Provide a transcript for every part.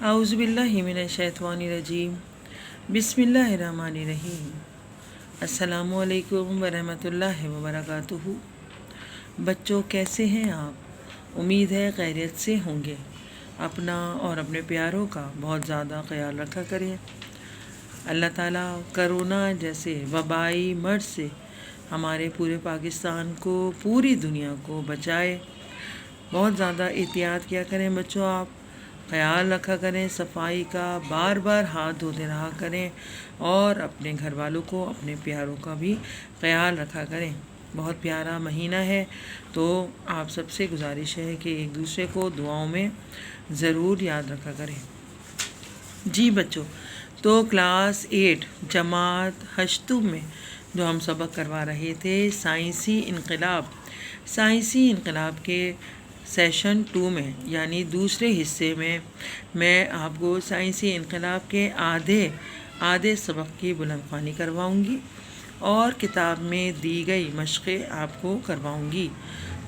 आऊज़ुबिल्लाहि मिनश्शैतानिर्रजीम बिस्मिल्लाहिर्रहमानिर्रहीम। अस्सलामु अलैकुम वरहमतुल्लाहि वबरकातुहू। बच्चों, कैसे हैं आप? उम्मीद है खैरियत से होंगे। अपना और अपने प्यारों का बहुत ज़्यादा ख्याल रखा करें। अल्लाह ताला करोना जैसे वबाई मर्ज से हमारे पूरे पाकिस्तान को, पूरी दुनिया को बचाए। बहुत ज़्यादा एहतियात किया करें बच्चों, आप ख्याल रखा करें सफाई का, बार बार हाथ धोते रहा करें और अपने घर वालों को, अपने प्यारों का भी ख्याल रखा करें। बहुत प्यारा महीना है, तो आप सबसे गुजारिश है कि एक दूसरे को दुआओं में ज़रूर याद रखा करें। जी बच्चों, तो क्लास 8 जमात हश्तु में जो हम सबक करवा रहे थे साइंसी इनकलाब के सेशन 2 में, यानी दूसरे हिस्से में मैं आपको साइंसी इनकलाब के आधे सबक की बुलंदख्वानी करवाऊंगी और किताब में दी गई मशक़ें आपको करवाऊंगी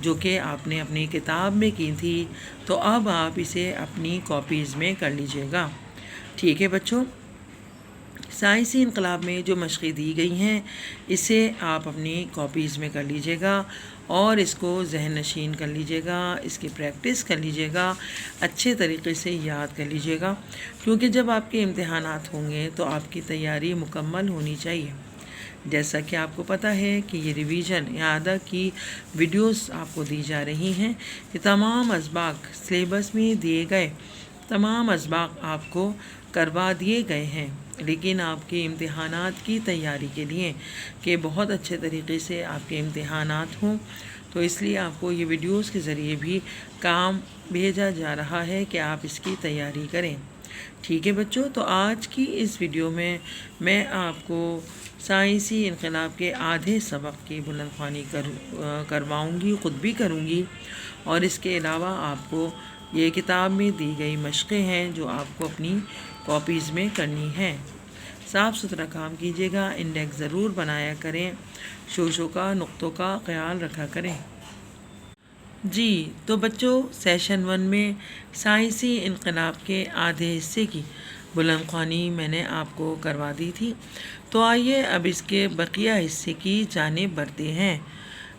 जो कि आपने अपनी किताब में की थी। तो अब आप इसे अपनी कॉपीज़ में कर लीजिएगा। ठीक है बच्चों, साइंसी इनकलाब में जो मशक़ें दी गई हैं इसे आप अपनी कॉपीज़ में कर लीजिएगा और इसको ज़हन नशीन कर लीजिएगा, इसकी प्रैक्टिस कर लीजिएगा, अच्छे तरीक़े से याद कर लीजिएगा, क्योंकि जब आपके इम्तिहानात होंगे तो आपकी तैयारी मुकम्मल होनी चाहिए। जैसा कि आपको पता है कि ये रिवीजन यादा की वीडियोस आपको दी जा रही हैं कि तमाम असबाक सिलेबस में दिए गए तमाम असबाक आपको करवा दिए गए हैं, लेकिन आपके इम्तिहानात की तैयारी के लिए कि बहुत अच्छे तरीक़े से आपके इम्तिहानात हों, तो इसलिए आपको ये वीडियोस के ज़रिए भी काम भेजा जा रहा है कि आप इसकी तैयारी करें। ठीक है बच्चों, तो आज की इस वीडियो में मैं आपको साइंसी इनकलाब के आधे सबक की बुलंदख्वानी करवाऊँगी, ख़ुद भी करूँगी, और इसके अलावा आपको ये किताब में दी गई मशक़ें हैं जो आपको अपनी कॉपीज़ में करनी है। साफ़ सुथरा काम कीजिएगा, इंडेक्स ज़रूर बनाया करें, शोशों का, नुक्तों का ख्याल रखा करें। जी, तो बच्चों, सेशन 1 में साइंसी इनकलाब के आधे हिस्से की बुलंदख्वानी मैंने आपको करवा दी थी। तो आइए अब इसके बकिया हिस्से की जानिब बढ़ते हैं।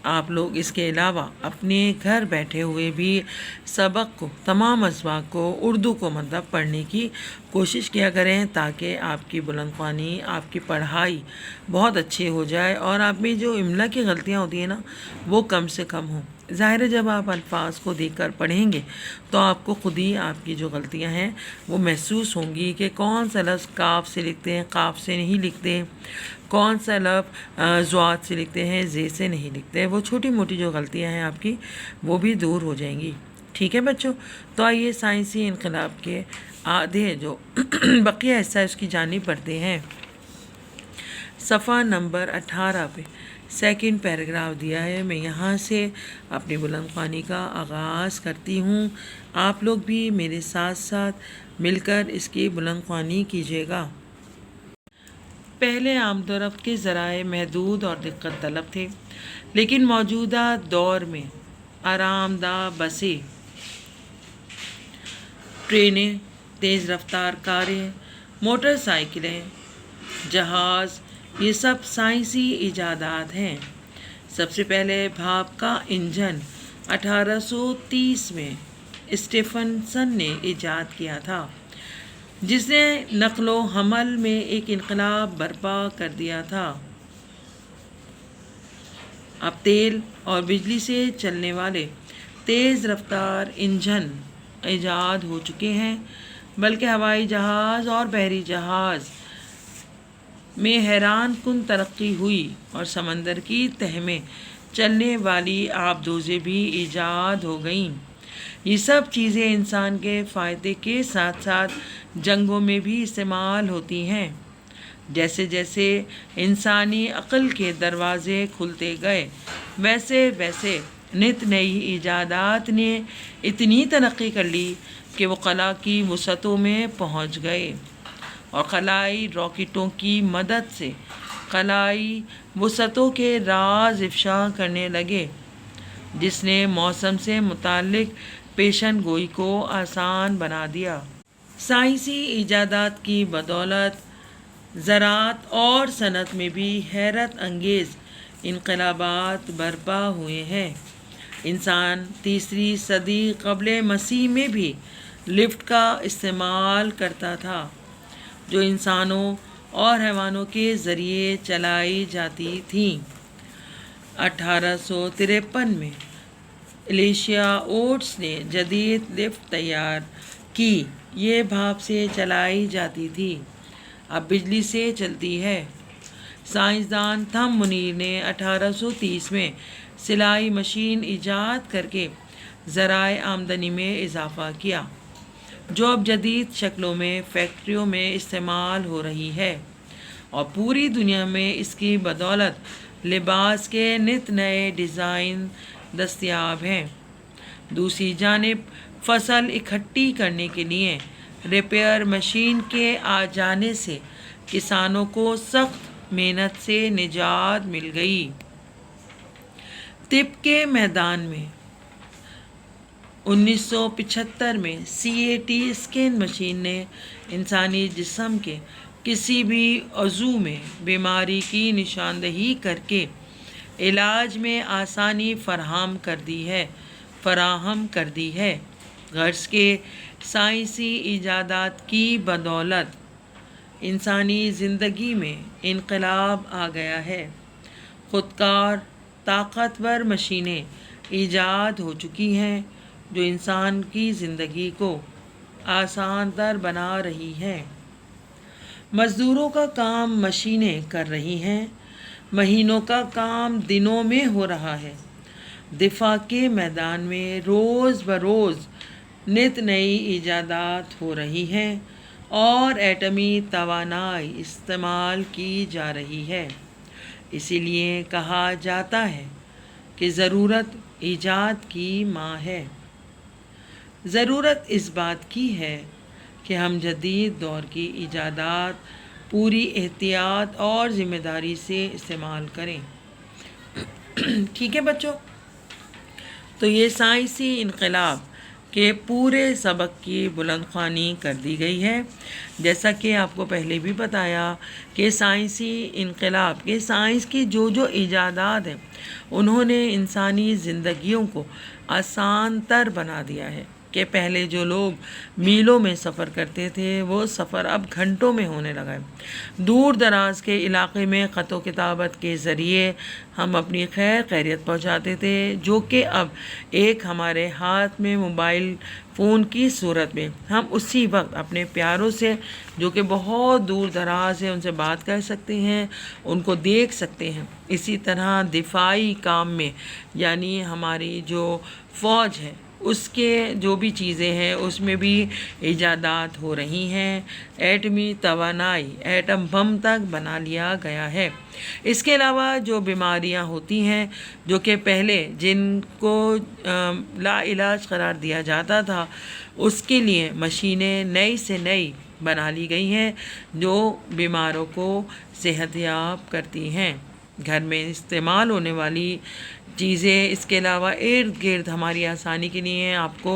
आप लोग इसके अलावा अपने घर बैठे हुए भी सबक को, तमाम असबाक को, उर्दू को मतलब पढ़ने की कोशिश किया करें, ताकि आपकी बुलंदख्वानी, आपकी पढ़ाई बहुत अच्छी हो जाए और आप में जो इमला की गलतियाँ होती हैं ना, वो कम से कम हों। ज़ाहिर है, जब आप अल्फाज को देखकर पढ़ेंगे तो आपको ख़ुद ही आपकी जो गलतियां हैं वो महसूस होंगी कि कौन सा लफ्ज़ काफ से लिखते हैं, काफ से नहीं लिखते, कौन सा लफ्ज़ ज़्वाद से लिखते हैं, जे से नहीं लिखते। वो छोटी मोटी जो गलतियां हैं आपकी, वो भी दूर हो जाएंगी। ठीक है बच्चों, तो आइए साइंसी इनकलाब के आधे जो बकिया हिस्सा है उसकी जानिब बढ़ते हैं। सफ़ा नंबर 18 पे सेकंड पैराग्राफ दिया है। मैं यहाँ से अपनी बुलंदख्वानी का आगाज़ करती हूँ। आप लोग भी मेरे साथ साथ मिलकर इसकी बुलंदख्वानी कीजिएगा। पहले आमदोरफ्त के ज़राए महदूद और दिक्कत तलब थे, लेकिन मौजूदा दौर में आरामदा बसें, ट्रेनें, तेज़ रफ्तार कारें, मोटरसाइकिलें, जहाज़, ये सब साइंसी इजादात हैं। सबसे पहले भाप का इंजन 1830 में स्टीफनसन ने इजाद किया था, जिसने नक़्लो हमल में एक इनकलाब बर्पा कर दिया था। अब तेल और बिजली से चलने वाले तेज़ रफ्तार इंजन इजाद हो चुके हैं, बल्कि हवाई जहाज़ और बहरी जहाज़ में हैरान कुन तरक्की हुई और समंदर की तह में चलने वाली आबदोज़ें भी ईजाद हो गईं। ये सब चीज़ें इंसान के फ़ायदे के साथ साथ जंगों में भी इस्तेमाल होती हैं। जैसे जैसे इंसानी अक़ल के दरवाज़े खुलते गए, वैसे वैसे नित नई ईजादात ने इतनी तरक्की कर ली कि वो कला की वसअतों में पहुँच गए और खलाई रॉकेटों की मदद से खलाई वसअतों के राज इफ़शा करने लगे, जिसने मौसम से मुताल्लिक़ पेशन गोई को आसान बना दिया। साइंसी इजादात की बदौलत ज़राअत और सनत में भी हैरत अंगेज़ इनकलाबात बर्पा हुए हैं। इंसान तीसरी सदी क़ब्ल मसीह में भी लिफ्ट का इस्तेमाल करता था, जो इंसानों और हैवानों के ज़रिए चलाई जाती थी। 1853 में एलिशिया ओट्स ने जदीद लिफ्ट तैयार की। ये भाप से चलाई जाती थी, अब बिजली से चलती है। साइंसदान थम मुनीर ने 1830 में सिलाई मशीन ईजाद करके ज़राए आमदनी में इजाफ़ा किया, जो अब जदीद शक्लों में फैक्ट्रियों में इस्तेमाल हो रही है और पूरी दुनिया में इसकी बदौलत लिबास के नित नए डिज़ाइन दस्तयाब हैं। दूसरी जानिब फसल इकट्ठी करने के लिए रिपेयर मशीन के आ जाने से किसानों को सख्त मेहनत से निजात मिल गई। तिब के मैदान में 1975 में CAT स्कैन मशीन ने इंसानी जिस्म के किसी भी अज़ू में बीमारी की निशानदही करके इलाज में आसानी फराहम कर दी है। गर्ज़ के साइंसी इजादात की बदौलत इंसानी ज़िंदगी में इनकलाब आ गया है। ख़ुदकार ताकतवर मशीनें ईजाद हो चुकी हैं, जो इंसान की ज़िंदगी को आसान तर बना रही हैं। मज़दूरों का काम मशीनें कर रही हैं, महीनों का काम दिनों में हो रहा है। दिफा के मैदान में रोज़ बरोज़ नित नई ईजादात हो रही हैं और एटमी तवानाई इस्तेमाल की जा रही है। इसीलिए कहा जाता है कि ज़रूरत ईजाद की माँ है। ज़रूरत इस बात की है कि हम जदीद दौर की ईजादात पूरी एहतियात और ज़िम्मेदारी से इस्तेमाल करें। ठीक है बच्चों, तो ये साइंसी इनकलाब के पूरे सबक की बुलंदख्वानी कर दी गई है। जैसा कि आपको पहले भी बताया कि साइंसी इनकलाब के साइंस की जो ईजादात हैं, उन्होंने इंसानी ज़िंदगियों को आसान तर बना दिया है। कि पहले जो लोग मीलों में सफ़र करते थे, वो सफ़र अब घंटों में होने लगा है। दूर दराज के इलाके में ख़त किताबत के ज़रिए हम अपनी खैर खैरियत पहुँचाते थे, जो कि अब एक हमारे हाथ में मोबाइल फ़ोन की सूरत में हम उसी वक्त अपने प्यारों से, जो कि बहुत दूर दराज है, उनसे बात कर सकते हैं, उनको देख सकते हैं। इसी तरह दिफाई काम में, यानी हमारी जो फ़ौज है, उसके जो भी चीज़ें हैं उसमें भी ईजादात हो रही हैं। एटमी तवानाई, एटम बम तक बना लिया गया है। इसके अलावा जो बीमारियां होती हैं, जो कि पहले जिनको ला इलाज करार दिया जाता था, उसके लिए मशीनें नई से नई बना ली गई हैं, जो बीमारों को सेहतयाब करती हैं। घर में इस्तेमाल होने वाली चीज़ें, इसके अलावा इर्द गिर्द हमारी आसानी के लिए आपको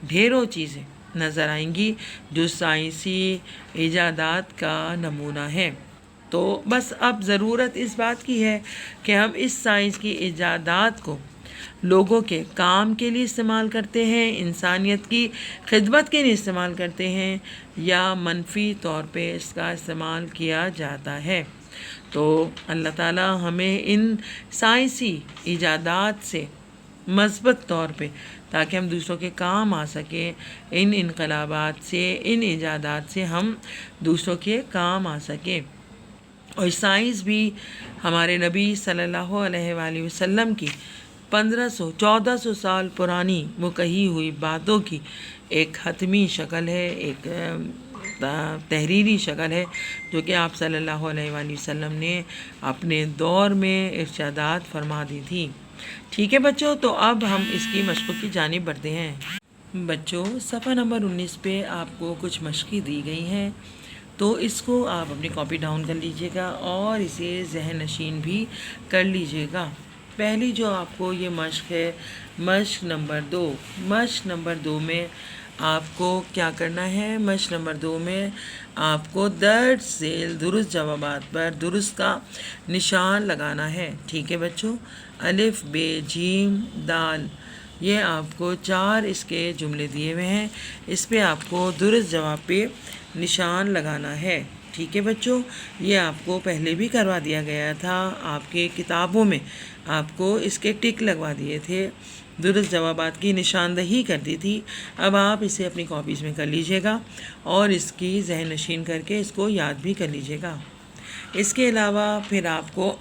ढेरों चीज़ें नज़र आएंगी जो साइंसी इजादात का नमूना है। तो बस अब ज़रूरत इस बात की है कि हम इस साइंस की इजादात को लोगों के काम के लिए इस्तेमाल करते हैं, इंसानियत की खिदमत के लिए इस्तेमाल करते हैं, या मनफी तौर पे इसका इस्तेमाल किया जाता है। तो अल्लाह ताला हमें इन साइंसी इजादात से मज़बूत तौर पे, ताकि हम दूसरों के काम आ सकें, इन इनकलाबात से, इन इजादात से हम दूसरों के काम आ सकें। और साइंस भी हमारे नबी सल्लल्लाहु अलैहि वसल्लम की 1500-1400 साल पुरानी वो कही हुई बातों की एक हतमी शक्ल है, एक तहरीरी शक्ल है, जो कि आप सल्लल्लाहु अलैहि वसल्लम ने अपने दौर में इरशादात फरमा दी थी। ठीक है बच्चों, तो अब हम इसकी मशक़ की जानिब बढ़ते हैं। बच्चों, सफ़ा नंबर 19 पे आपको कुछ मशक़ें दी गई हैं, तो इसको आप अपनी कॉपी डाउन कर लीजिएगा और इसे ज़हन नशीन भी कर लीजिएगा। पहली जो आपको ये मशक़ है, मशक़ नंबर 2। मशक़ नंबर 2 में آپ کو کیا کرنا ہے، مشق نمبر 2 میں آپ کو درج ذیل درست جوابات پر درست کا نشان لگانا ہے، ٹھیک ہے بچوں۔ الف ب جیم دال، یہ آپ کو 4 اس کے جملے دیے ہوئے ہیں، اس پہ آپ کو درست جواب پہ نشان لگانا ہے، ٹھیک ہے بچوں۔ یہ آپ کو پہلے بھی کروا دیا گیا تھا، آپ کے کتابوں میں آپ کو اس کے ٹک لگوا دیے تھے، درست جوابات کی نشاندہی کر دی تھی۔ اب آپ اسے اپنی کاپیز میں کر لیجئے گا اور اس کی ذہن نشین کر کے اس کو یاد بھی کر لیجئے گا۔ اس کے علاوہ پھر آپ کو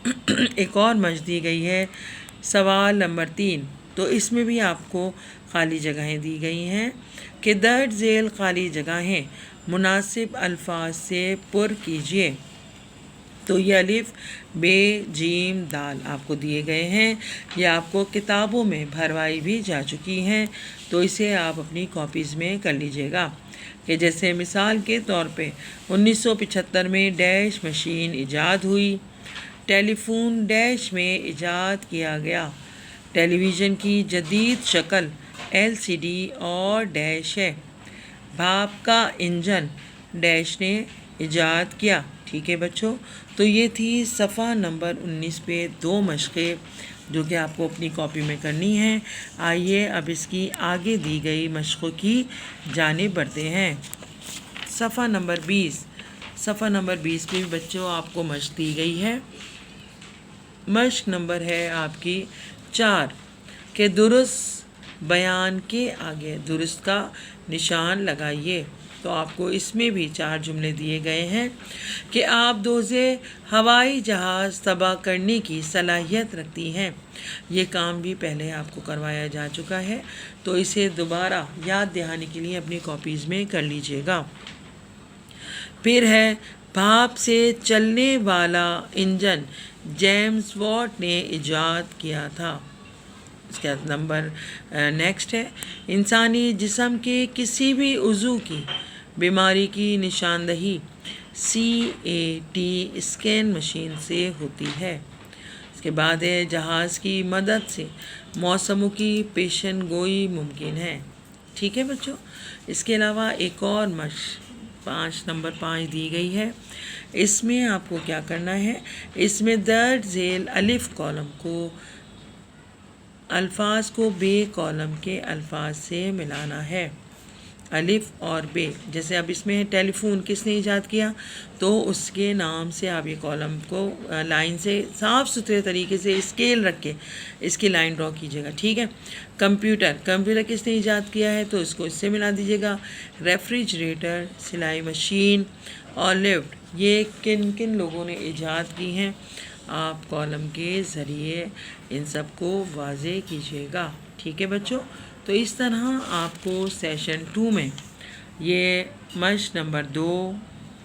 ایک اور مشق دی گئی ہے، سوال نمبر 3، تو اس میں بھی آپ کو خالی جگہیں دی گئی ہیں کہ درج ذیل خالی جگہیں مناسب الفاظ سے پر کیجیے۔ تو یہ الف ب جیم دال آپ کو دیے گئے ہیں، یہ آپ کو کتابوں میں بھروائی بھی جا چکی ہیں، تو اسے آپ اپنی کاپیز میں کر لیجئے گا کہ جیسے مثال کے طور پہ 1975 میں ڈیش مشین ایجاد ہوئی، ٹیلی فون ڈیش میں ایجاد کیا گیا، ٹیلی ویژن کی جدید شکل LCD اور ڈیش ہے، بھاپ کا انجن ڈیش نے ایجاد کیا، ٹھیک ہے بچوں۔ تو یہ تھی صفحہ نمبر 19 پہ 2 مشقیں جو کہ آپ کو اپنی کاپی میں کرنی ہیں۔ آئیے اب اس کی آگے دی گئی مشقوں کی جانب بڑھتے ہیں۔ صفحہ نمبر 20 پہ بچوں آپ کو مشق دی گئی ہے، مشق نمبر ہے آپ کی 4 کہ درست بیان کے آگے درست کا نشان لگائیے۔ تو آپ کو اس میں بھی 4 جملے دیے گئے ہیں کہ آپ دوزے ہوائی جہاز تباہ کرنے کی صلاحیت رکھتی ہیں، یہ کام بھی پہلے آپ کو کروایا جا چکا ہے، تو اسے دوبارہ یاد دہانی کے لیے اپنی کاپیز میں کر لیجئے گا۔ پھر ہے بھاپ سے چلنے والا انجن جیمز واٹ نے ایجاد کیا تھا۔ اس کا نمبر نیکسٹ ہے، انسانی جسم کے کسی بھی عضو کی بیماری کی نشاندہی CAT اسکین مشین سے ہوتی ہے۔ اس کے بعد ہے جہاز کی مدد سے موسموں کی پیشن گوئی ممکن ہے، ٹھیک ہے بچوں۔ اس کے علاوہ ایک اور مشق نمبر 5 دی گئی ہے، اس میں آپ کو کیا کرنا ہے، اس میں درج ذیل الف کالم کو الفاظ کو ب کالم کے الفاظ سے ملانا ہے، الف اور ب۔ جیسے اب اس میں ٹیلی فون کس نے ایجاد کیا، تو اس کے نام سے آپ یہ کالم کو لائن سے صاف ستھرے طریقے سے اسکیل رکھ کے اس کی لائن ڈرا کیجیے گا، ٹھیک ہے۔ کمپیوٹر کس نے ایجاد کیا ہے، تو اس کو اس سے ملا دیجیے گا۔ ریفریجریٹر، سلائی مشین اور لفٹ، یہ کن کن لوگوں نے ایجاد کی ہیں، آپ کالم کے ذریعے ان سب کو واضح کیجیے گا، ٹھیک ہے بچوں۔ تو اس طرح آپ کو سیشن 2 میں یہ مشق نمبر 2،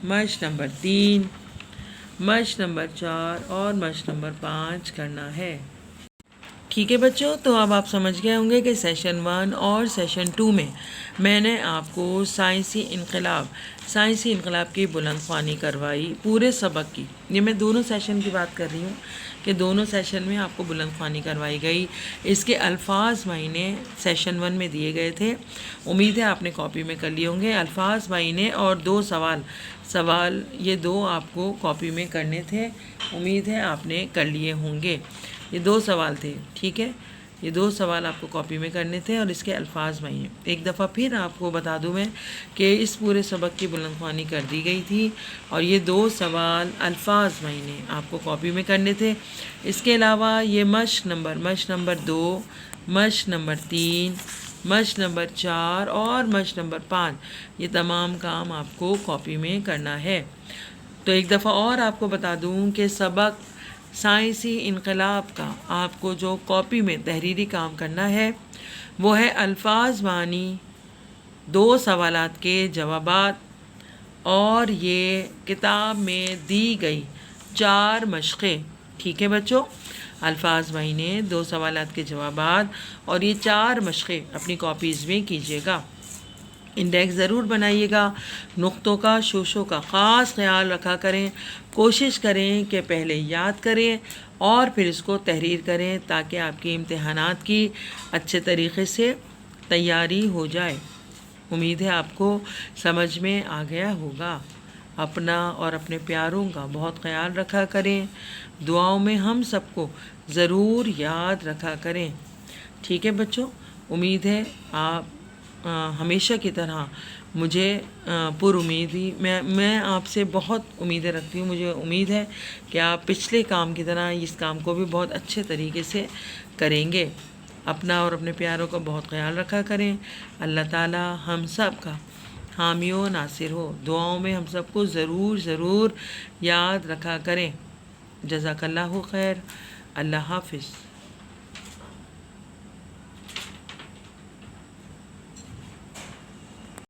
مشق نمبر 3، مشق نمبر 4 اور مشق نمبر 5 کرنا ہے، ٹھیک ہے بچوں۔ تو اب آپ سمجھ گئے ہوں گے کہ سیشن 1 اور سیشن 2 میں نے آپ کو سائنسی انقلاب کی بلند خوانی کروائی پورے سبق کی۔ یہ میں دونوں سیشن کی بات کر رہی ہوں کہ دونوں سیشن میں آپ کو بلند خوانی کروائی گئی۔ اس کے الفاظ معنی سیشن 1 میں دیے گئے تھے، امید ہے آپ نے کاپی میں کر لیے ہوں گے۔ الفاظ معنی اور 2 سوال یہ 2 آپ کو کاپی میں کرنے تھے، امید ہے آپ نے کر لیے ہوں گے۔ یہ 2 سوال تھے، ٹھیک ہے، یہ 2 سوال آپ کو کاپی میں کرنے تھے اور اس کے الفاظ معنی۔ ایک دفعہ پھر آپ کو بتا دوں میں کہ اس پورے سبق کی بلند خوانی کر دی گئی تھی اور یہ 2 سوال الفاظ معنی آپ کو کاپی میں کرنے تھے۔ اس کے علاوہ یہ مشق نمبر 2، مشق نمبر 3، مشق نمبر 4 اور مشق نمبر 5، یہ تمام کام آپ کو کاپی میں کرنا ہے۔ تو ایک دفعہ اور آپ کو بتا دوں کہ سبق سائنسی انقلاب کا آپ کو جو کاپی میں تحریری کام کرنا ہے وہ ہے الفاظ معنی، 2 سوالات کے جوابات، اور یہ کتاب میں دی گئی 4 مشقیں، ٹھیک ہے بچوں۔ الفاظ معنی، 2 سوالات کے جوابات اور یہ 4 مشقیں اپنی کاپیز میں کیجیے گا۔ انڈیکس ضرور بنائیے گا، نقطوں کا شوشوں کا خاص خیال رکھا کریں، کوشش کریں کہ پہلے یاد کریں اور پھر اس کو تحریر کریں تاکہ آپ کی امتحانات کی اچھے طریقے سے تیاری ہو جائے۔ امید ہے آپ کو سمجھ میں آ گیا ہوگا۔ اپنا اور اپنے پیاروں کا بہت خیال رکھا کریں، دعاؤں میں ہم سب کو ضرور یاد رکھا کریں۔ ٹھیک ہے بچوں، امید ہے آپ ہمیشہ کی طرح مجھے پر امیدی میں آپ سے بہت امیدیں رکھتی ہوں۔ مجھے امید ہے کہ آپ پچھلے کام کی طرح اس کام کو بھی بہت اچھے طریقے سے کریں گے۔ اپنا اور اپنے پیاروں کا بہت خیال رکھا کریں۔ اللہ تعالی ہم سب کا حامی و ناصر ہو۔ دعاؤں میں ہم سب کو ضرور ضرور یاد رکھا کریں۔ جزاک اللہ خیر۔ اللہ حافظ۔